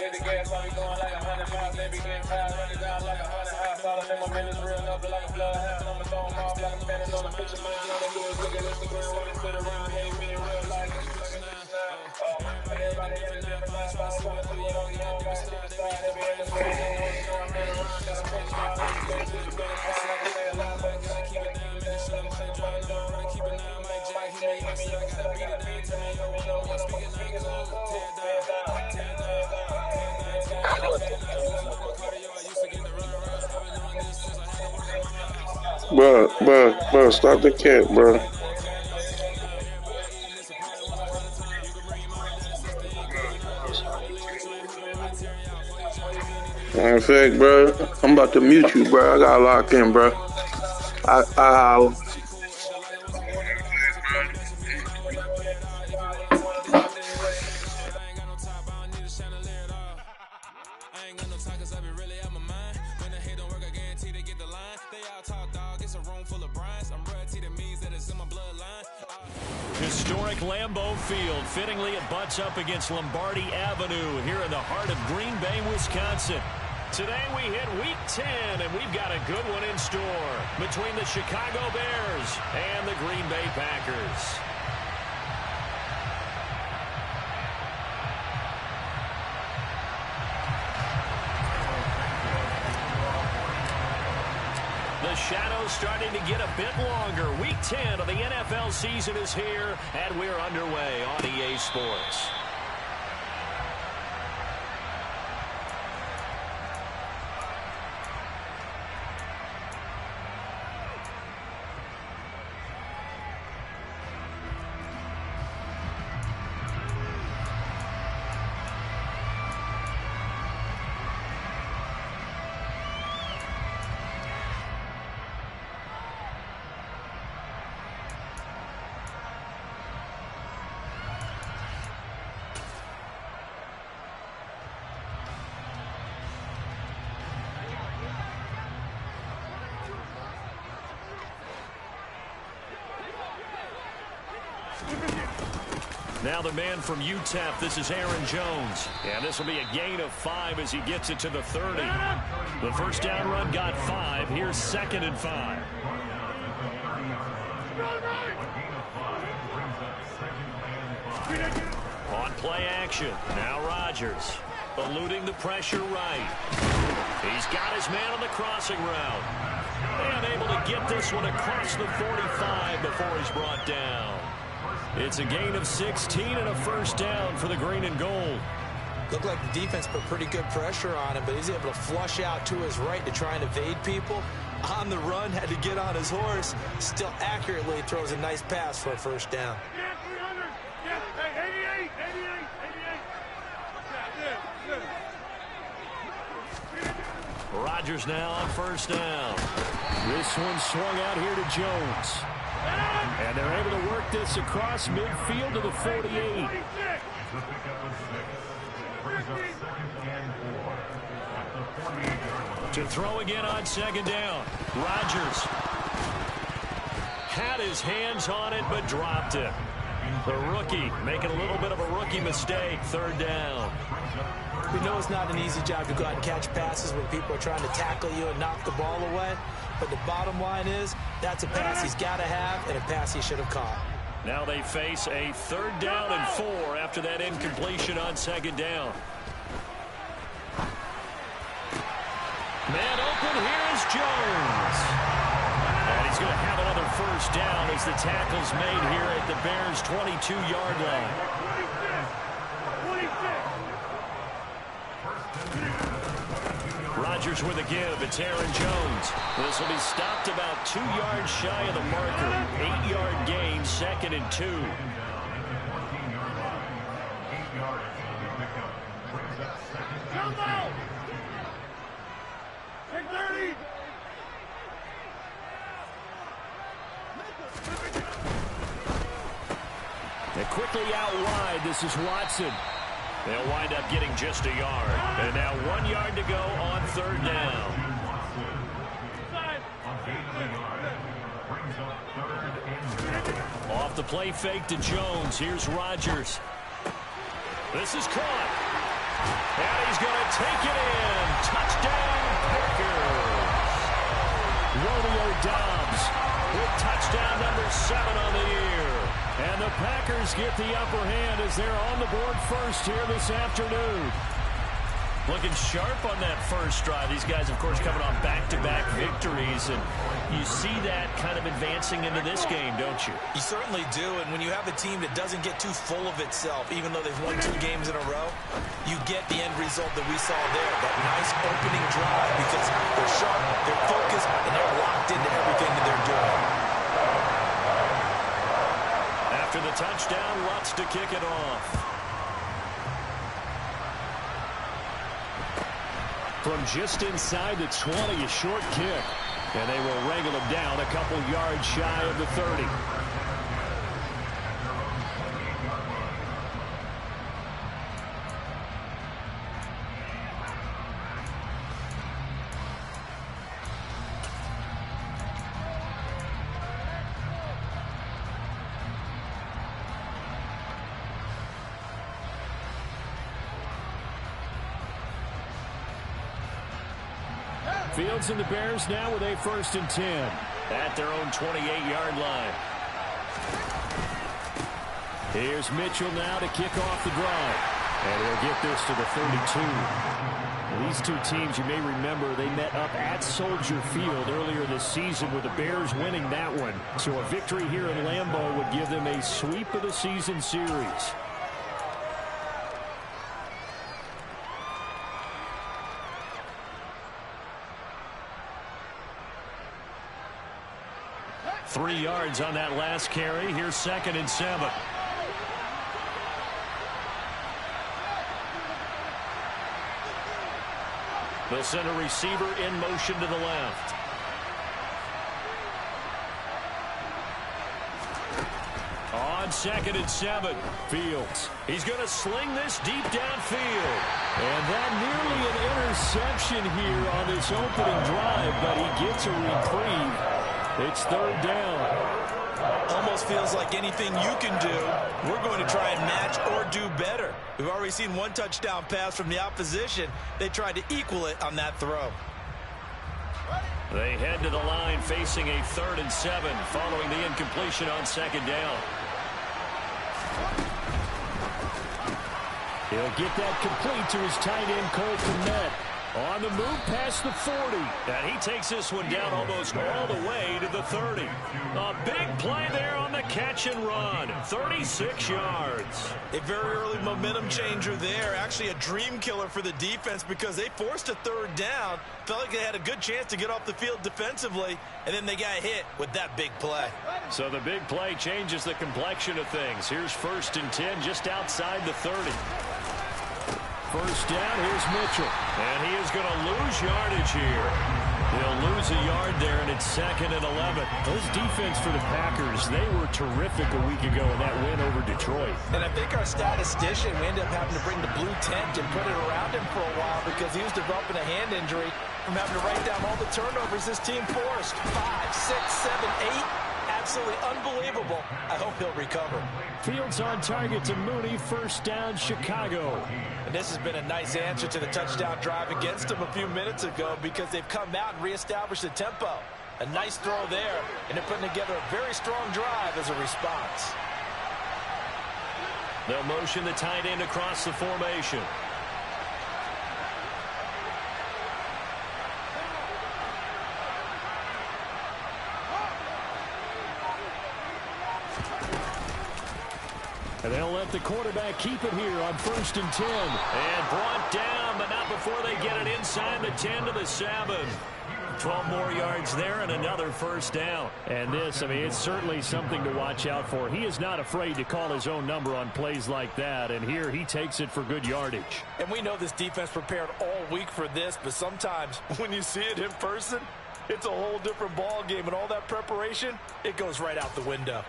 hit the gas, while we going like 100 miles, they be getting tired, running down like 100 house. All of them, my minutes real up like a bloodhound. I'ma throw them off like I'm standing on a picture, man. All they do is look at Instagram, when they sit around, they ain't being real life. Everybody in the different life, I see what we don't know, back to the side, every other day, I'm been around, got a picture, all these days, it's been a time, like I say a lot, but gotta keep it down, man, shit, I'm saying, driving down, brother, keep it down, Mike Jack, he may hit me, I gotta beat it down, tell me, yo, what I'm speaking, niggas, tear down, tear down. Bro, stop the cat, bro. In fact, bro, I'm about to mute you, bro. I got locked in, bro. I Historic Lambeau Field. Fittingly, it butts up against Lombardi Avenue here in the heart of Green Bay, Wisconsin. Today we hit Week 10, and we've got a good one in store between the Chicago Bears and the Green Bay Packers. The shadow's starting to get a bit longer. Week 10 of the NFL season is here, and we're underway on EA Sports. Now the man from UTEP, this is Aaron Jones. And this will be a gain of 5 as he gets it to the 30. The first down run got 5. Here's 2nd and 5. On play action, now Rodgers. Eluding the pressure right. He's got his man on the crossing route. And able to get this one across the 45 before he's brought down. It's a gain of 16 and a first down for the green and gold. Looked like the defense put pretty good pressure on him, but he's able to flush out to his right to try and evade people. On the run, had to get on his horse. Still accurately throws a nice pass for a first down. Rodgers now on first down. This one swung out here to Jones. And they're able to work this across midfield to the 48. To throw again on 2nd down. Rodgers had his hands on it but dropped it. The rookie making a little bit of a rookie mistake. 3rd down. We know it's not an easy job to go out and catch passes when people are trying to tackle you and knock the ball away. But the bottom line is, that's a pass he's got to have and a pass he should have caught. Now they face a 3rd down and 4 after that incompletion on 2nd down. Man open, here's Jones. And he's going to have another first down as the tackle's made here at the Bears' 22-yard line. Rodgers with a give. It's Aaron Jones. This will be stopped about 2 yards shy of the marker. 8-yard gain, 2nd and 2. And quickly out wide, this is Watson. They'll wind up getting just a yard. And now 1 yard to go on 3rd down. Off the play fake to Jones. Here's Rodgers. This is caught. And he's going to take it in. Touchdown, Packers. Romeo Doubs with touchdown number 7 on the year. And the Packers get the upper hand as they're on the board first here this afternoon. Looking sharp on that first drive. These guys, of course, coming on back-to-back victories, and you see that kind of advancing into this game, don't you? You certainly do, and when you have a team that doesn't get too full of itself, even though they've won 2 games in a row, you get the end result that we saw there, that nice opening drive, because they're sharp, they're focused, and they're locked into everything that they're doing. After the touchdown, Lutz to kick it off. From just inside the 20, a short kick. And they will wrangle him down a couple yards shy of the 30. Fields and the Bears now with a 1st and 10 at their own 28-yard line. Here's Mitchell now to kick off the drive. And he'll get this to the 32. These two teams, you may remember, they met up at Soldier Field earlier this season with the Bears winning that one. So a victory here in Lambeau would give them a sweep of the season series. Three yards on that last carry. Here's 2nd and 7. They'll send a receiver in motion to the left. On 2nd and 7, Fields. He's going to sling this deep downfield. And that nearly an interception here on this opening drive, but he gets a reprieve. It's 3rd down. Almost feels like anything you can do, we're going to try and match or do better. We've already seen 1 touchdown pass from the opposition. They tried to equal it on that throw. They head to the line facing a 3rd and 7 following the incompletion on 2nd down. He'll get that complete to his tight end, Cole Kmet. On the move past the 40. And he takes this one down almost all the way to the 30. A big play there on the catch and run. 36 yards. A very early momentum changer there. Actually a dream killer for the defense because they forced a 3rd down. Felt like they had a good chance to get off the field defensively. And then they got hit with that big play. So the big play changes the complexion of things. Here's 1st and 10 just outside the 30. 1st down, here's Mitchell. And he is going to lose yardage here. He'll lose a yard there, and it's 2nd and 11. Those defense for the Packers, they were terrific a week ago in that win over Detroit. And I think our statistician, we ended up having to bring the blue tent and put it around him for a while because he was developing a hand injury from having to write down all the turnovers this team forced. 5, 6, 7, 8. Absolutely unbelievable. I hope he'll recover. Fields on target to Mooney. 1st down, Chicago. And this has been a nice answer to the touchdown drive against them a few minutes ago because they've come out and reestablished the tempo. A nice throw there, and they're putting together a very strong drive as a response. They'll motion the tight end across the formation. And they'll let the quarterback keep it here on 1st and 10. And brought down, but not before they get it inside the 10 to the 7. 12 more yards there and another 1st down. And this, I mean, it's certainly something to watch out for. He is not afraid to call his own number on plays like that. And here he takes it for good yardage. And we know this defense prepared all week for this, but sometimes when you see it in person, it's a whole different ball game. And all that preparation, it goes right out the window.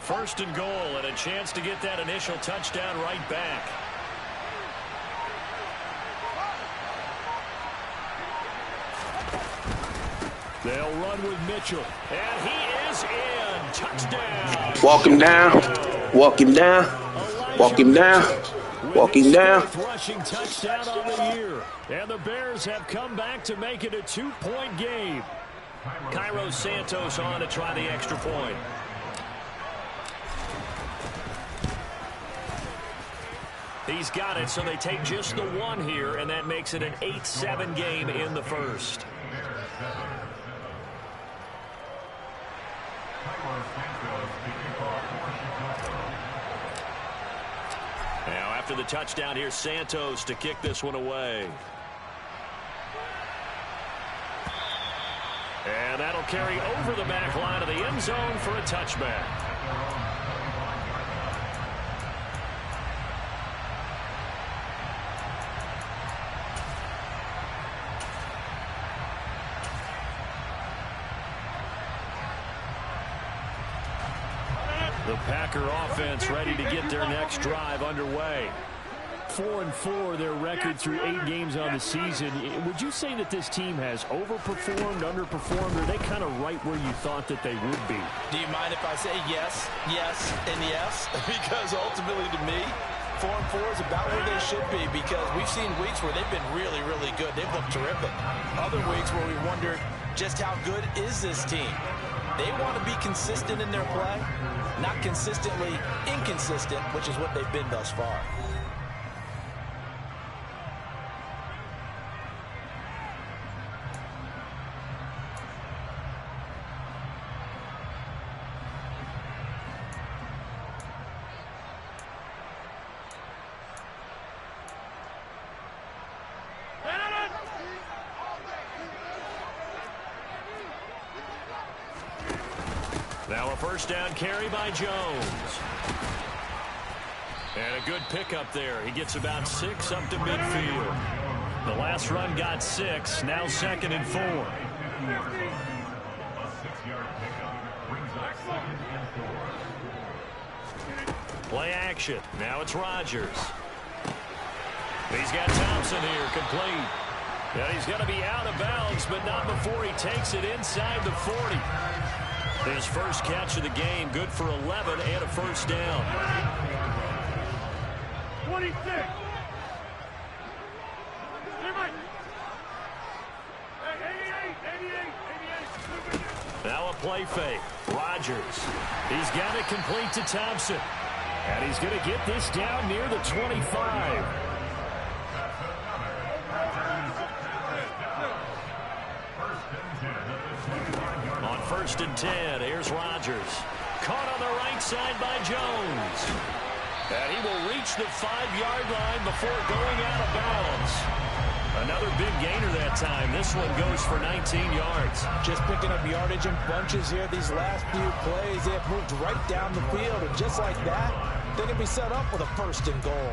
First and goal, and a chance to get that initial touchdown right back. They'll run with Mitchell, and he is in. Touchdown. Walk him down. Walk him down. Walk him down. Walk him down. Rushing touchdown on the year. And the Bears have come back to make it a 2-point game. Cairo Santos on to try the extra point. He's got it, so they take just the one here, and that makes it an 8-7 game in the first. Now after the touchdown, here's Santos to kick this one away. And that'll carry over the back line of the end zone for a touchback. The Packer offense ready to get their next drive underway. 4-4 their record through 8 games on the season. Would you say that this team has overperformed, underperformed, or are they kind of right where you thought that they would be? Do you mind if I say yes, yes, and yes? Because ultimately to me, 4-4 is about where they should be, because we've seen weeks where they've been really, really good. They've looked terrific. Other weeks where we wondered just how good is this team. They want to be consistent in their play, not consistently inconsistent, which is what they've been thus far. Now a first down carry by Jones. And a good pickup there. He gets about 6 up to midfield. The last run got 6. Now 2nd and 4. Play action. Now it's Rodgers. He's got Thompson here, complete. And he's going to be out of bounds, but not before he takes it inside the 40. His first catch of the game, good for 11 and a first down. 26. Now a play fake. Rodgers. He's got it complete to Thompson. And he's going to get this down near the 25. On 1st and 10, here's Rodgers. Caught on the right side by Jones. And he will reach the 5-yard line before going out of bounds. Another big gainer that time. This one goes for 19 yards. Just picking up yardage in bunches here these last few plays. They have moved right down the field, and just like that, they're going to be set up with a 1st and goal.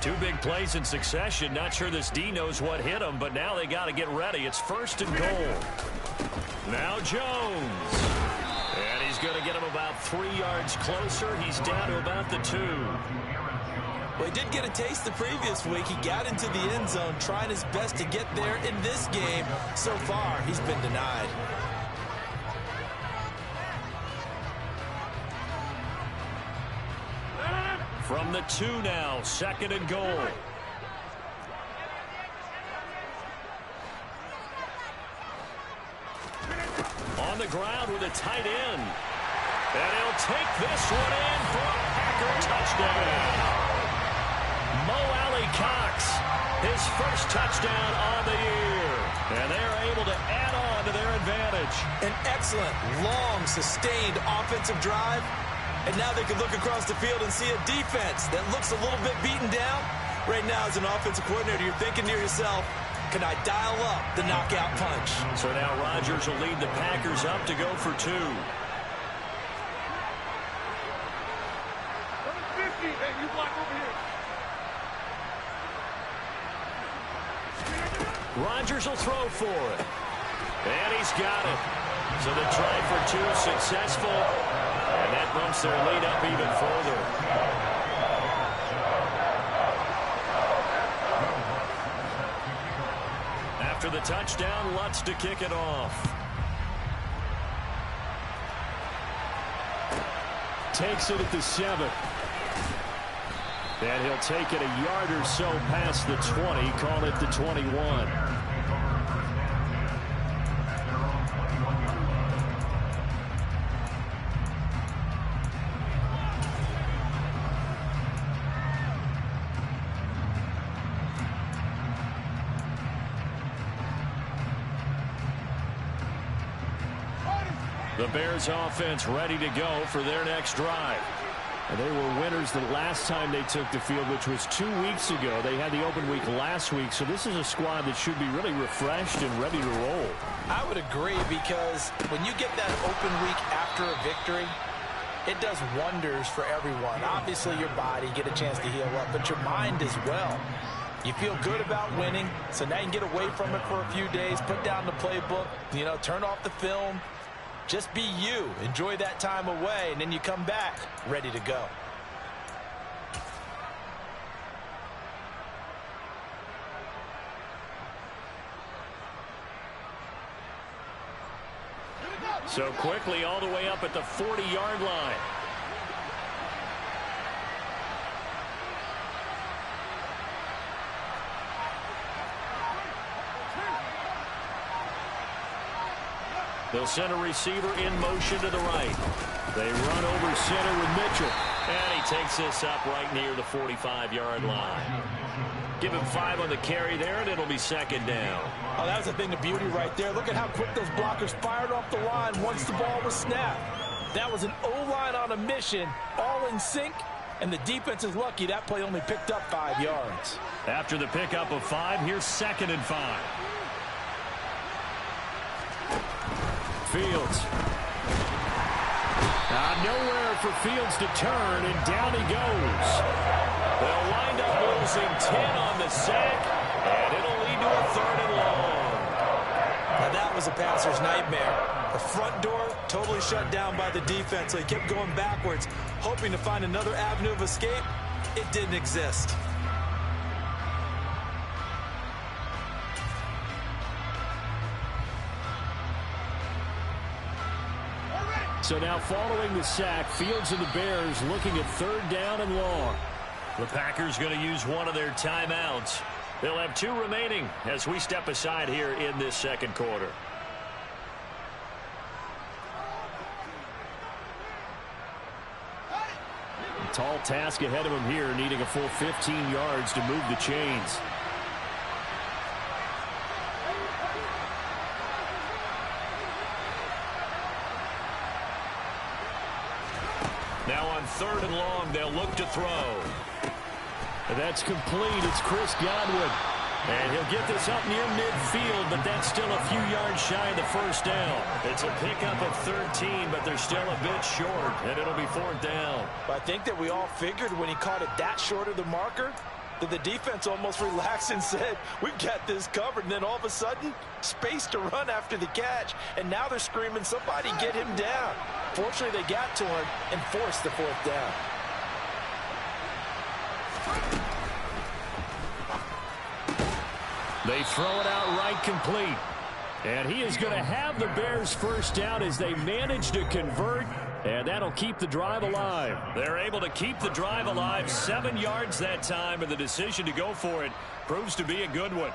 Two big plays in succession. Not sure this D knows what hit him, but now they got to get ready. It's 1st and goal. Now Jones. And he's going to get him about 3 yards closer. He's down to about the 2. Well, he did get a taste the previous week. He got into the end zone, trying his best to get there in this game. So far, he's been denied. From the 2 now, 2nd and goal. On the ground with a tight end. And he'll take this one in for a Packer touchdown. Mo Alley-Cox, his first touchdown on the year. And they're able to add on to their advantage. An excellent, long, sustained offensive drive. And now they can look across the field and see a defense that looks a little bit beaten down. Right now, as an offensive coordinator, you're thinking to yourself, can I dial up the knockout punch? So now Rodgers will lead the Packers up to go for 2. Rodgers will throw for it. And he's got it. So the try for two successful, and that bumps their lead up even further. After the touchdown, Lutz to kick it off. Takes it at the 7. And he'll take it a yard or so past the 20, call it the 21. The Bears offense ready to go for their next drive. And they were winners the last time they took the field, which was 2 weeks ago. They had the open week last week, so this is a squad that should be really refreshed and ready to roll. I would agree, because when you get that open week after a victory, it does wonders for everyone. Obviously, your body, get a chance to heal up, but your mind as well. You feel good about winning, so now you can get away from it for a few days, put down the playbook, turn off the film. Just be you. Enjoy that time away, and then you come back ready to go. So quickly all the way up at the 40-yard line. They'll send a receiver in motion to the right. They run over center with Mitchell. And he takes this up right near the 45-yard line. Give him 5 on the carry there, and it'll be second down. Oh, that was a thing of beauty right there. Look at how quick those blockers fired off the line once the ball was snapped. That was an O-line on a mission, all in sync, and the defense is lucky that play only picked up 5 yards. After the pickup of 5, here's 2nd and 5. Fields. Nowhere for Fields to turn, and down he goes. They'll wind up losing 10 on the sack, and it'll lead to a 3rd and long. Now that was a passer's nightmare. The front door totally shut down by the defense, so he kept going backwards, hoping to find another avenue of escape. It didn't exist. So now following the sack, Fields and the Bears looking at 3rd down and long. The Packers going to use one of their timeouts. They'll have 2 remaining as we step aside here in this second quarter. A tall task ahead of him here, needing a full 15 yards to move the chains. Now on 3rd and long, they'll look to throw. And that's complete. It's Chris Godwin. And he'll get this up near midfield, but that's still a few yards shy of the 1st down. It's a pickup of 13, but they're still a bit short, and it'll be 4th down. I think that we all figured when he caught it that short of the marker, that the defense almost relaxed and said, we've got this covered. And then all of a sudden, space to run after the catch. And now they're screaming, somebody get him down. Fortunately, they got to him and forced the 4th down. They throw it out right complete. And he is going to have the Bears' 1st down as they manage to convert. And that'll keep the drive alive. They're able to keep the drive alive. 7 yards that time, and the decision to go for it proves to be a good one.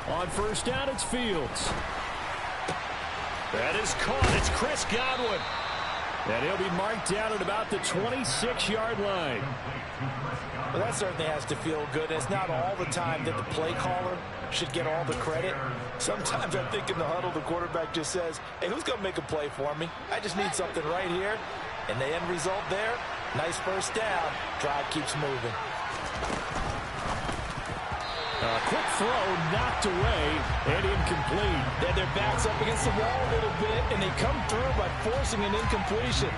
On 1st down, it's Fields. That is caught. It's Chris Godwin. And he'll be marked down at about the 26-yard line. Well, that certainly has to feel good. It's not all the time that the play caller should get all the credit. Sometimes I think in the huddle, the quarterback just says, hey, who's going to make a play for me? I just need something right here. And the end result there, Nice first down. Drive keeps moving. A quick throw knocked away and incomplete. They had their backs up against the wall a little bit, and they come through by forcing an incompletion.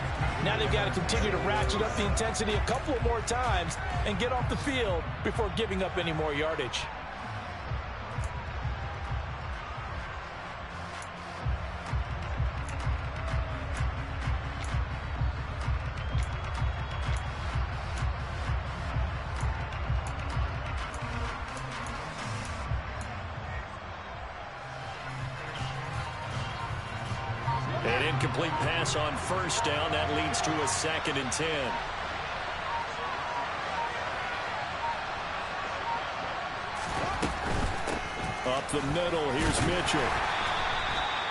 Now they've got to continue to ratchet up the intensity a couple of more times and get off the field before giving up any more yardage. An incomplete pass on first down. That leads to a 2nd and 10. Up the middle, here's Mitchell.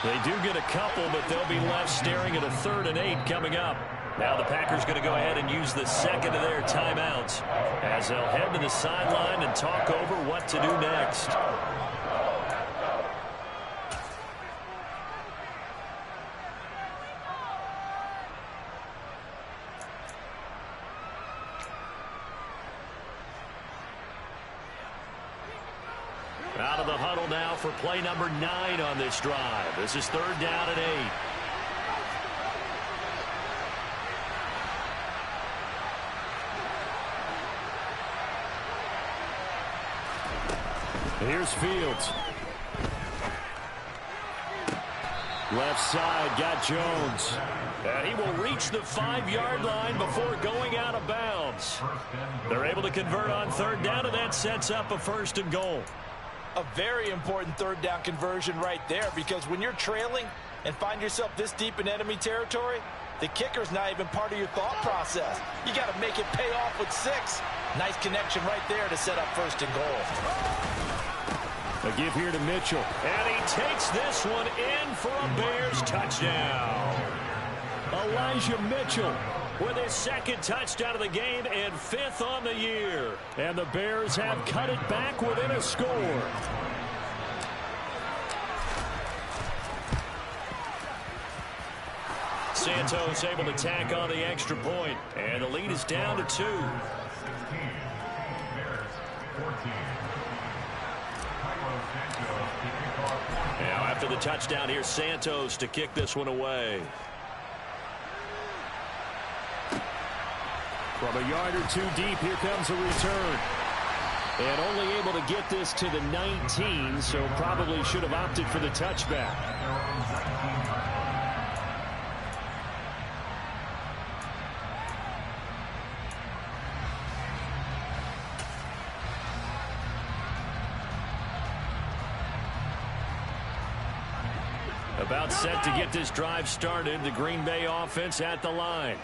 They do get a couple, but they'll be left staring at a 3rd and 8 coming up. Now the Packers going to go ahead and use the second of their timeouts as they'll head to the sideline and talk over what to do next. Out of the huddle now for play number 9 on this drive. This is 3rd down and 8. Here's Fields. Left side, got Jones. And he will reach the 5-yard line before going out of bounds. They're able to convert on 3rd down, and that sets up a 1st and goal. A very important 3rd down conversion right there, because when you're trailing and find yourself this deep in enemy territory, the kicker's not even part of your thought process. You got to make it pay off with 6. Nice connection right there to set up 1st and goal. A give here to Mitchell. And he takes this one in for a Bears touchdown. Elijah Mitchell with his 2nd touchdown of the game and 5th on the year. And the Bears have cut it back within a score. Santos able to tack on the extra point, and the lead is down to 2. Now after the touchdown, here's Santos to kick this one away. From a yard or 2 deep, here comes a return. And only able to get this to the 19, so probably should have opted for the touchback. About set to get this drive started, the Green Bay offense at the line.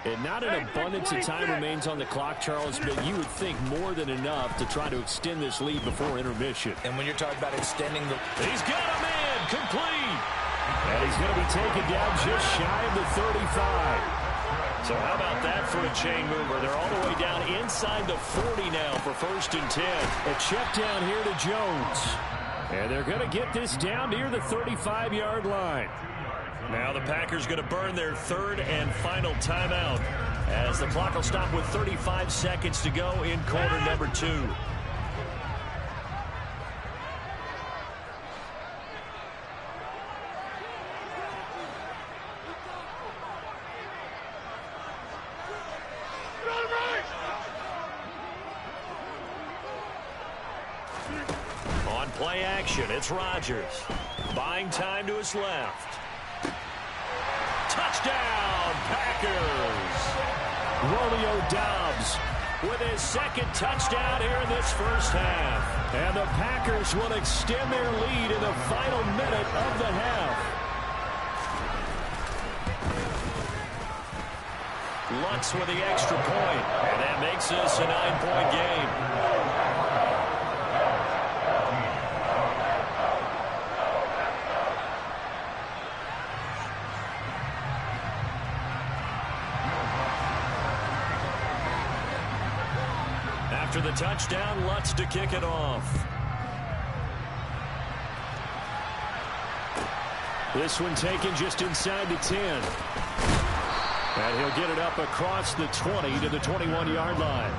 And not an abundance of time remains on the clock, Charles, but you would think more than enough to try to extend this lead before intermission. And when you're talking about extending the... He's got a man, complete. And he's going to be taken down just shy of the 35. So how about that for a chain mover? They're all the way down inside the 40 now for 1st and 10. A check down here to Jones. And they're going to get this down near the 35-yard line. Now the Packers going to burn their 3rd and final timeout as the clock will stop with 35 seconds to go in quarter number 2. On play action, it's Rodgers. Buying time to his left. Touchdown, Packers! Romeo Doubs with his 2nd touchdown here in this first half. And the Packers will extend their lead in the final minute of the half. Lutz with the extra point, and that makes this a 9-point game. After the touchdown, Lutz to kick it off. This one taken just inside the 10. And he'll get it up across the 20 to the 21-yard line.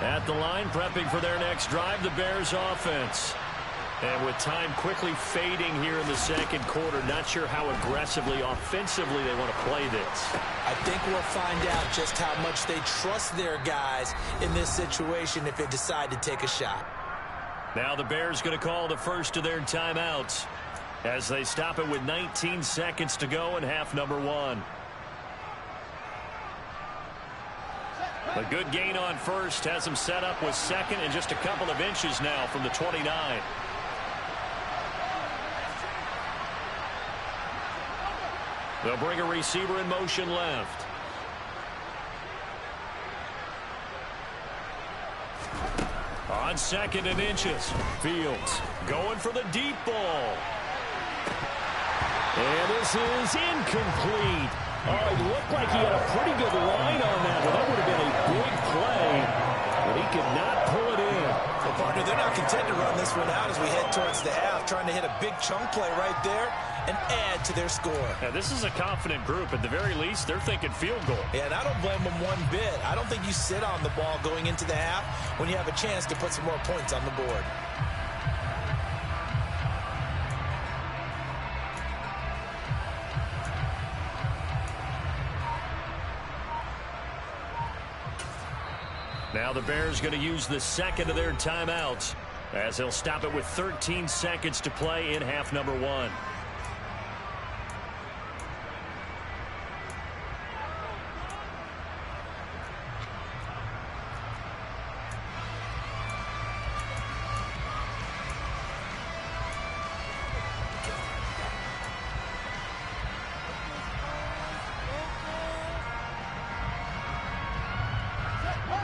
At the line, prepping for their next drive, the Bears offense. And with time quickly fading here in the second quarter, not sure how aggressively, offensively they want to play this. I think we'll find out just how much they trust their guys in this situation if they decide to take a shot. Now the Bears going to call the first of their timeouts as they stop it with 19 seconds to go in half number one. A good gain on first has them set up with second and just a couple of inches now from the 29. They'll bring a receiver in motion left. On second and inches, Fields going for the deep ball. And this is incomplete. Oh, it looked like he had a pretty good line on that. Well, that would have been a big play, but he could not pull it in. Well, partner, they're not content to run this one out as we head towards the half, trying to hit a big chunk play right there and add to their score. Now, this is a confident group. At the very least, they're thinking field goal. Yeah, and I don't blame them one bit. I don't think you sit on the ball going into the half when you have a chance to put some more points on the board. Now the Bears going to use the second of their timeouts as they'll stop it with 13 seconds to play in half number one.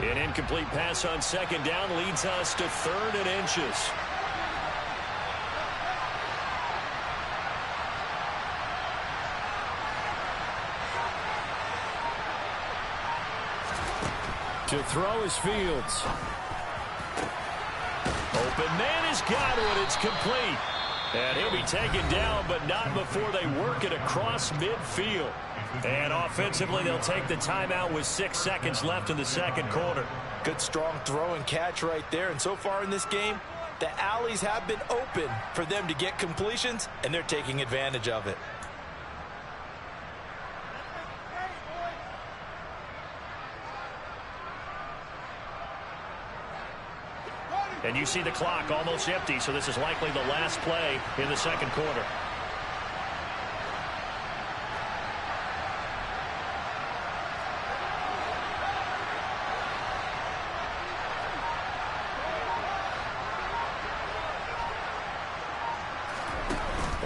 An incomplete pass on second down leads us to third and inches. To throw is Fields. Open man has got it. It's complete. And he'll be taken down, but not before they work it across midfield. And offensively, they'll take the timeout with 6 seconds left in the second quarter. Good, strong throw and catch right there. And so far in this game, the alleys have been open for them to get completions, and they're taking advantage of it. And you see the clock almost empty, so this is likely the last play in the second quarter.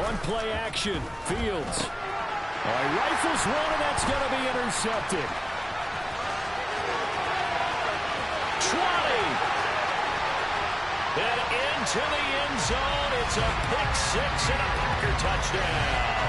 On play action, Fields. Rifles one, and that's going to be intercepted. 20. And into the end zone. It's a pick-6 and a Packer touchdown.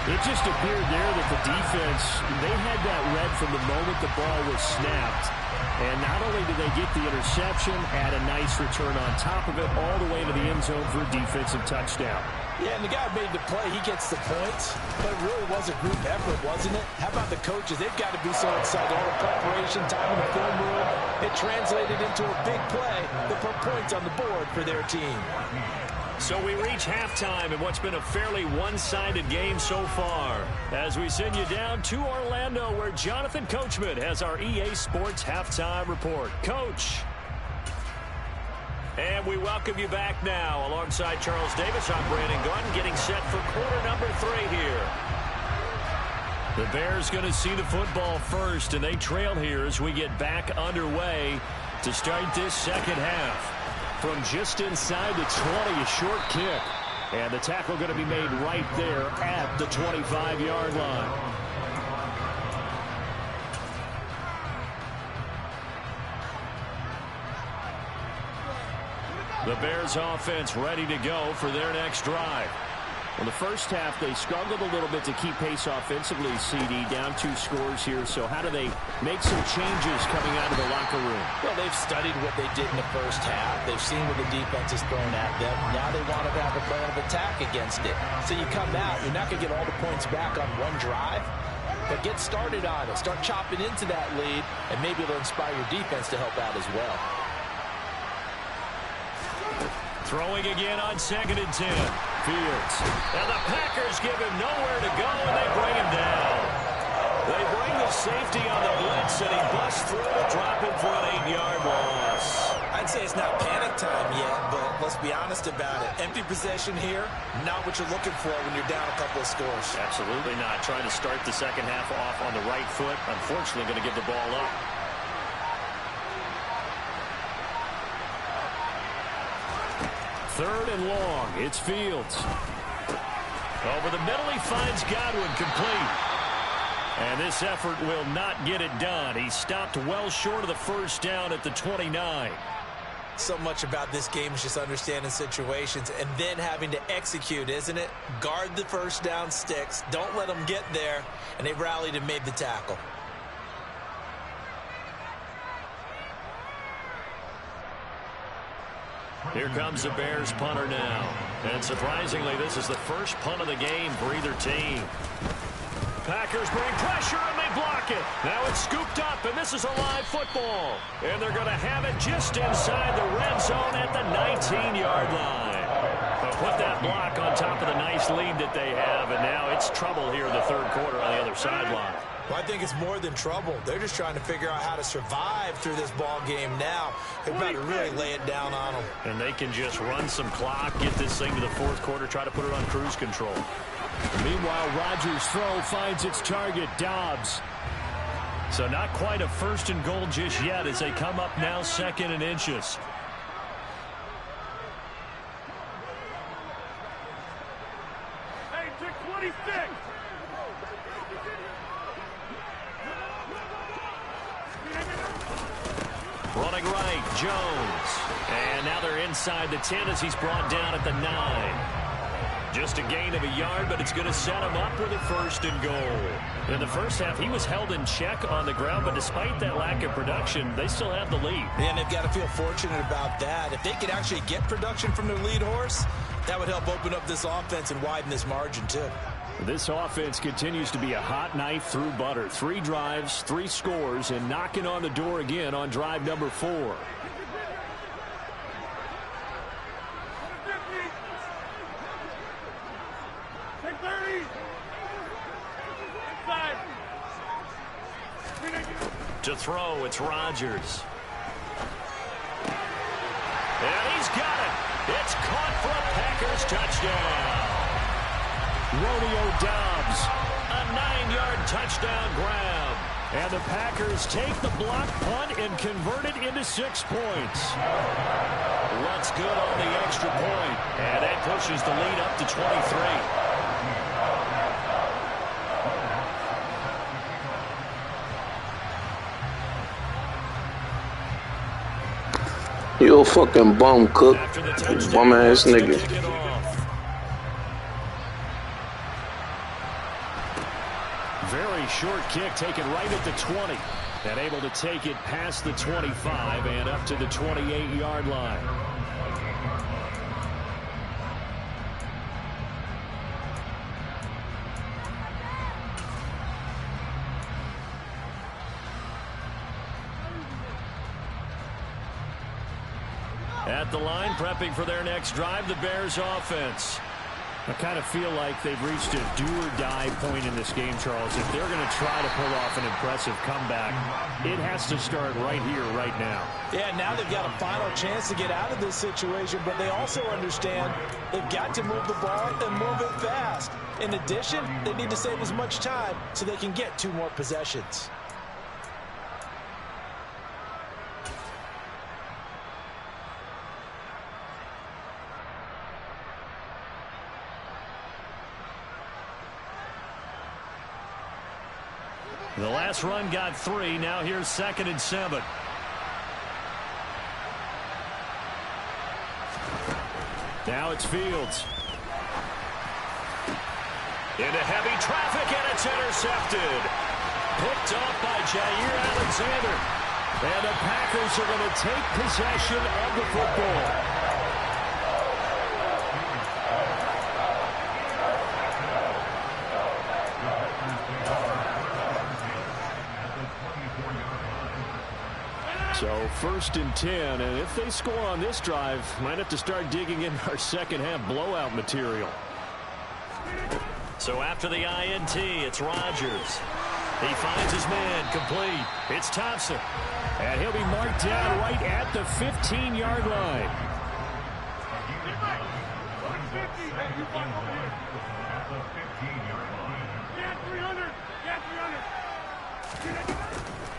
It just appeared there that the defense, they had that read from the moment the ball was snapped. And not only did they get the interception, had a nice return on top of it, all the way to the end zone for a defensive touchdown. Yeah, and the guy made the play. He gets the points. But it really was a group effort, wasn't it? How about the coaches? They've got to be so excited. All the preparation, time in the film room. It translated into a big play that put points on the board for their team. So we reach halftime in what's been a fairly one-sided game so far, as we send you down to Orlando, where Jonathan Coachman has our EA Sports Halftime Report. Coach. And we welcome you back now. Alongside Charles Davis, I'm Brandon Gunn, getting set for quarter number 3 here. The Bears going to see the football first, and they trail here as we get back underway to start this second half. From just inside the 20, a short kick. And the tackle going to be made right there at the 25-yard line. The Bears offense ready to go for their next drive. Well, the first half, they struggled a little bit to keep pace offensively, CD, down 2 scores here. So how do they make some changes coming out of the locker room? Well, they've studied what they did in the first half. They've seen what the defense is throwing at them. Now they want to have a plan of attack against it. So you come out, you're not going to get all the points back on one drive, but get started on it. Start chopping into that lead, and maybe it'll inspire your defense to help out as well. Throwing again on 2nd and 10. Fields. And the Packers give him nowhere to go, and they bring him down. They bring the safety on the blitz, and he busts through to drop him for an 8-yard loss. I'd say it's not panic time yet, but let's be honest about it. Empty possession here, not what you're looking for when you're down a couple of scores. Absolutely not. Trying to start the second half off on the right foot. Unfortunately, going to give the ball up. Third and long. It's Fields. Over the middle, he finds Godwin, complete. And this effort will not get it done. He stopped well short of the first down at the 29. So much about this game is just understanding situations and then having to execute, isn't it? Guard the first down sticks. Don't let them get there. And they rallied and made the tackle. Here comes the Bears punter now. And surprisingly, this is the first punt of the game for either team. Packers bring pressure, and they block it. Now it's scooped up, and this is a live football. And they're going to have it just inside the red zone at the 19-yard line. They'll put that block on top of the nice lead that they have, and now it's trouble here in the third quarter on the other sideline. Well, I think it's more than trouble. They're just trying to figure out how to survive through this ball game now. They're about to really lay it down on them. And they can just run some clock, get this thing to the fourth quarter, try to put it on cruise control. Meanwhile, Rodgers' throw finds its target, Dobbs. So not quite a 1st and goal just yet as they come up now 2nd and inches. Hey, 26. Running right, Jones. And now they're inside the 10 as he's brought down at the 9. Just a gain of a yard, but it's going to set him up with a 1st and goal. In the first half, he was held in check on the ground, but despite that lack of production, they still have the lead. And they've got to feel fortunate about that. If they could actually get production from their lead horse, that would help open up this offense and widen this margin, too. This offense continues to be a hot knife through butter. 3 drives, 3 scores, and knocking on the door again on drive number 4. To throw, it's Rodgers. And he's got it. It's caught for a Packers touchdown. Romeo Dobbs. A 9-yard touchdown grab. And the Packers take the block punt and convert it into 6 points. What's good on the extra point. And that pushes the lead up to 23. You a fucking bum, Cook. Bum ass nigga. Very short kick taken right at the 20. And able to take it past the 25 and up to the 28-yard line. At the line, prepping for their next drive, the Bears offense. I kind of feel like they've reached a do-or-die point in this game, Charles. If they're going to try to pull off an impressive comeback, it has to start right here, right now. Yeah, now they've got a final chance to get out of this situation, but they also understand they've got to move the ball and move it fast. In addition, they need to save as much time so they can get 2 more possessions. The last run got 3. Now here's 2nd and 7. Now it's Fields. Into heavy traffic, and it's intercepted. Picked off by Jair Alexander. And the Packers are going to take possession of the football. So 1st and 10, and if they score on this drive, might have to start digging in our second half blowout material. So after the INT, it's Rodgers. He finds his man, complete. It's Thompson. And he'll be marked down right at the 15-yard line.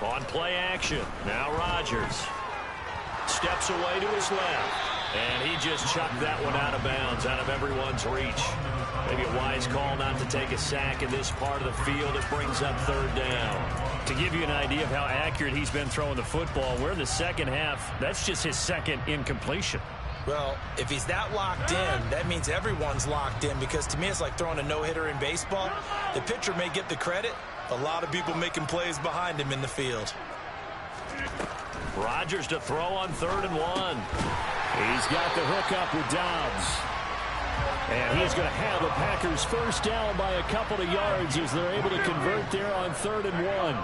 On play action, now Rodgers. Steps away to his left. And he just chucked that one out of bounds, out of everyone's reach. Maybe a wise call not to take a sack in this part of the field. It brings up 3rd down. To give you an idea of how accurate he's been throwing the football, we're in the second half. That's just his second incompletion. Well, if he's that locked in, that means everyone's locked in, because to me it's like throwing a no-hitter in baseball. The pitcher may get the credit. A lot of people making plays behind him in the field. Rodgers to throw on 3rd and 1. He's got the hook up with Dobbs. And he's going to have the Packers first down by a couple of yards as they're able to convert there on 3rd and 1.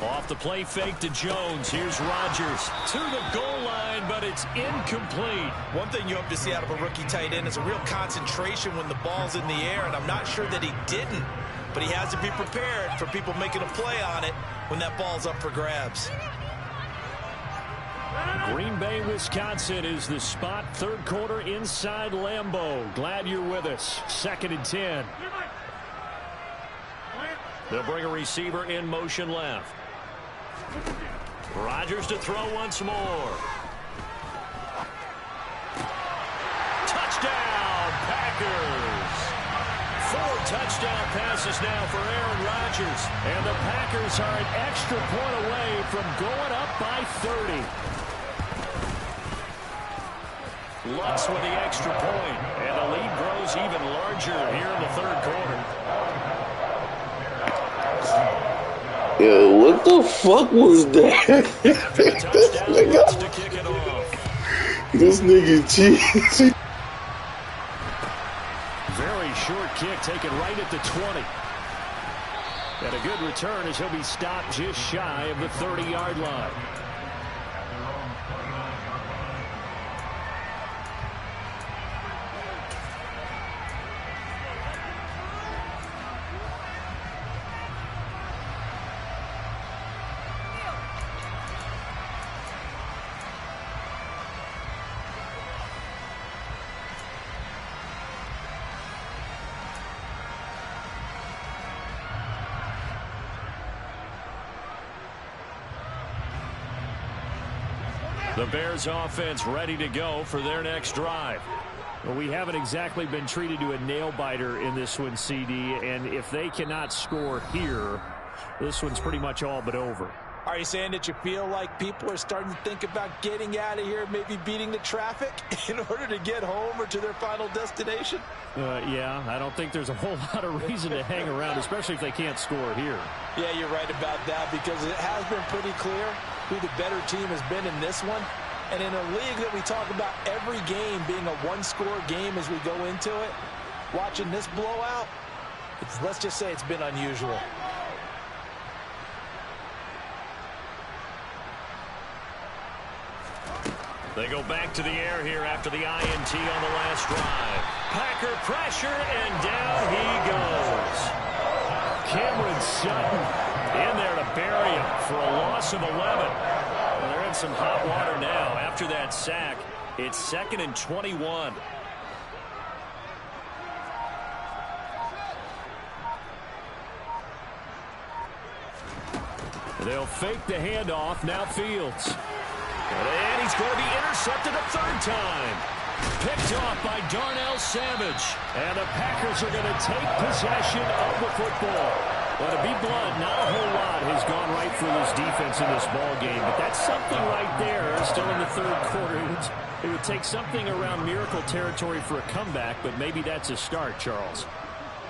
Off the play fake to Jones. Here's Rodgers to the goal line, but it's incomplete. One thing you hope to see out of a rookie tight end is a real concentration when the ball's in the air, and I'm not sure that he didn't. But he has to be prepared for people making a play on it when that ball's up for grabs. Green Bay, Wisconsin is the spot. 3rd quarter inside Lambeau. Glad you're with us. 2nd and 10. They'll bring a receiver in motion left. Rodgers to throw once more. Touchdown, Packers. 4 touchdown passes now for Aaron Rodgers. And the Packers are an extra point away from going up by 30. Lutz with the extra point, and the lead grows even larger here in the 3rd quarter. Yo, what the fuck was that? After the touchdown, Lutz to kick it off. This nigga cheese. Very short kick taken right at the 20. And a good return as he'll be stopped just shy of the 30-yard line. The Bears offense ready to go for their next drive. Well, we haven't exactly been treated to a nail-biter in this one, CD, and if they cannot score here, this one's pretty much all but over. Are you saying that you feel like people are starting to think about getting out of here, maybe beating the traffic in order to get home or to their final destination? Yeah, I don't think there's a whole lot of reason to hang around, especially if they can't score here. Yeah, you're right about that, because it has been pretty clear who the better team has been in this one. And in a league that we talk about every game being a one-score game as we go into it, watching this blowout, let's just say it's been unusual. They go back to the air here after the INT on the last drive. Packer pressure, and down he goes. Cameron Sutton in there to bury him for a loss of 11. Well, they're in some hot water now after that sack. It's 2nd and 21. They'll fake the handoff. Now Fields. And he's going to be intercepted a 3rd time. Picked off by Darnell Savage. And the Packers are going to take possession of the football. Well, to be blunt, not a whole lot has gone right for this defense in this ball game, but that's something right there. Still in the third quarter, it would take something around miracle territory for a comeback, but maybe that's a start, Charles.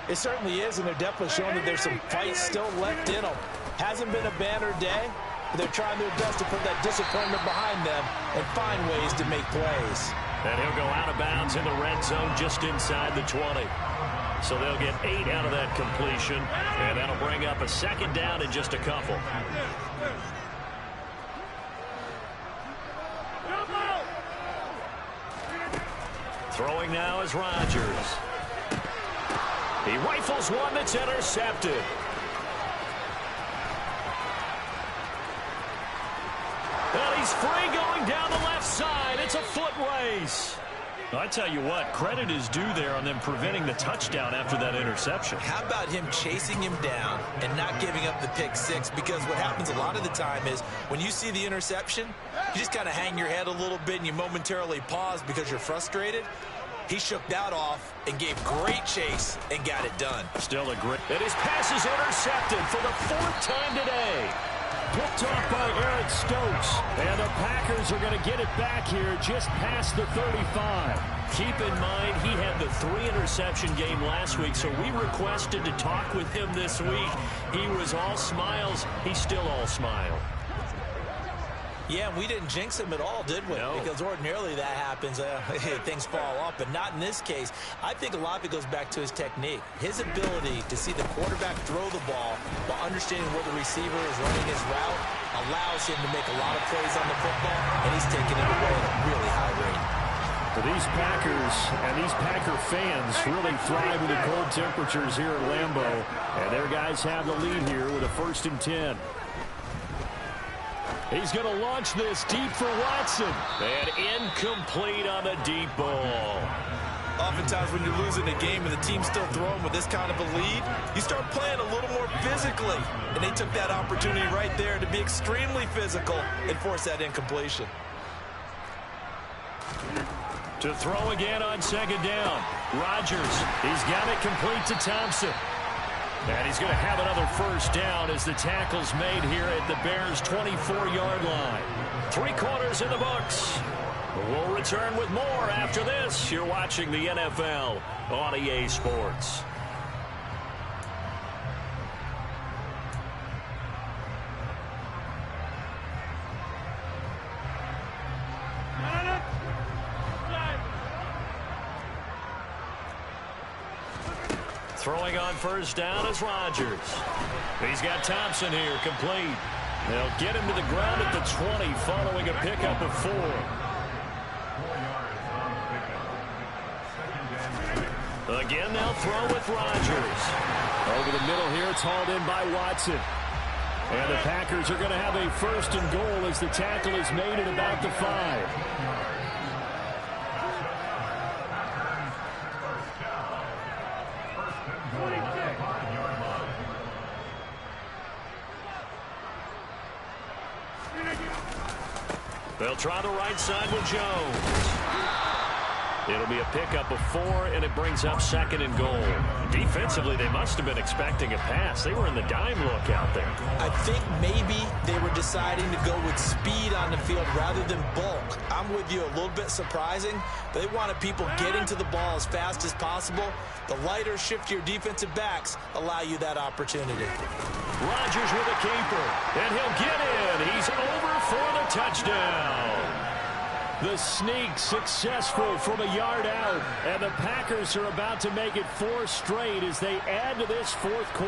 It certainly is, and they're definitely showing that there's some fight still left in them. Hasn't been a banner day, but they're trying their best to put that disappointment behind them and find ways to make plays. And he'll go out of bounds in the red zone just inside the 20. So they'll get 8 out of that completion, and that'll bring up a second down in just a couple. Throwing now is Rodgers. He rifles one that's intercepted. And he's free going down the left side. It's a foot race. I tell you what, credit is due there on them preventing the touchdown after that interception. How about him chasing him down and not giving up the pick six? Because what happens a lot of the time is when you see the interception, you just kind of hang your head a little bit and you momentarily pause because you're frustrated. He shook that off and gave great chase and got it done. Still a great... And his pass is intercepted for the 4th time today. Picked off by Eric Stokes. And the Packers are going to get it back here just past the 35. Keep in mind, he had the 3-interception game last week, so we requested to talk with him this week. He was all smiles. He's still all smile. Yeah, we didn't jinx him at all, did we? No. Because ordinarily that happens. Things fall off, but not in this case. I think a lot of it goes back to his technique. His ability to see the quarterback throw the ball while understanding where the receiver is running his route allows him to make a lot of plays on the football, and he's taking it away at a really high rate. So these Packers and these Packer fans really thrive in the cold temperatures here at Lambeau. And their guys have the lead here with a 1st and 10. He's going to launch this deep for Watson. And incomplete on the deep ball. Oftentimes when you're losing a game and the team's still throwing with this kind of a lead, you start playing a little more physically. And they took that opportunity right there to be extremely physical and force that incompletion. To throw again on 2nd down. Rodgers, he's got it complete to Thompson. And he's going to have another 1st down as the tackle's made here at the Bears' 24-yard line. 3 quarters in the books. We'll return with more after this. You're watching the NFL on EA Sports. Throwing on 1st down is Rodgers. He's got Thompson here, complete. They'll get him to the ground at the 20 following a pickup of 4. Again, they'll throw with Rodgers. Over the middle here, it's hauled in by Watson. And the Packers are going to have a 1st and goal as the tackle is made at about the 5. They'll try the right side with Jones. It'll be a pickup of 4, and it brings up 2nd and goal. Defensively, they must have been expecting a pass. They were in the dime look out there. I think maybe they were deciding to go with speed on the field rather than bulk. I'm with you, a little bit surprising. They wanted people getting to the ball as fast as possible. The lighter, shiftier defensive backs allow you that opportunity. Rodgers with a keeper, and he'll get in. He's over for the touchdown. The sneak successful from a yard out, and the Packers are about to make it 4 straight as they add to this 4th quarter.